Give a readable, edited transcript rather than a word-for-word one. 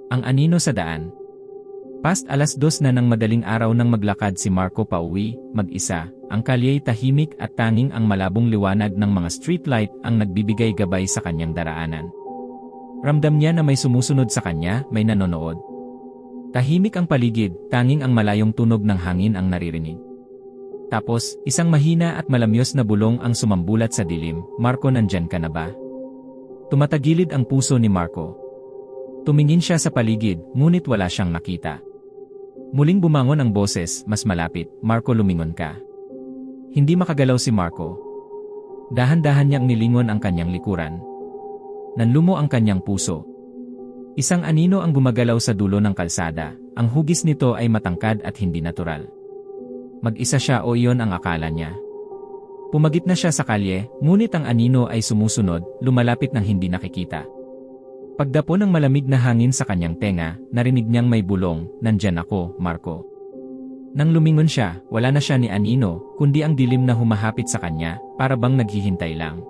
Ang anino sa daan. Past 2:00 na ng madaling araw nang maglakad si Marco pauwi, mag-isa. Ang kalyey tahimik at tanging ang malabong liwanag ng mga streetlight ang nagbibigay gabay sa kanyang daraanan. Ramdam niya na may sumusunod sa kanya, may nanonood. Tahimik ang paligid, tanging ang malayong tunog ng hangin ang naririnig. Tapos, isang mahina at malamyos na bulong ang sumambulat sa dilim. Marco, nandyan ka na ba? Tumatagilid ang puso ni Marco. Tumingin siya sa paligid, ngunit wala siyang nakita. Muling bumangon ang boses, mas malapit. Marco, lumingon ka. Hindi makagalaw si Marco. Dahan-dahan niyang nilingon ang kanyang likuran. Nanlumo ang kanyang puso. Isang anino ang gumagalaw sa dulo ng kalsada. Ang hugis nito ay matangkad at hindi natural. Mag-isa siya o iyon ang akala niya. Pumagit na siya sa kalye, ngunit ang anino ay sumusunod, lumalapit ng hindi nakikita. Pagdapo ng malamig na hangin sa kanyang tenga, narinig niyang may bulong, nandyan ako, Marco. Nang lumingon siya, wala na siya ni anino, kundi ang dilim na humahapit sa kanya, para bang naghihintay lang.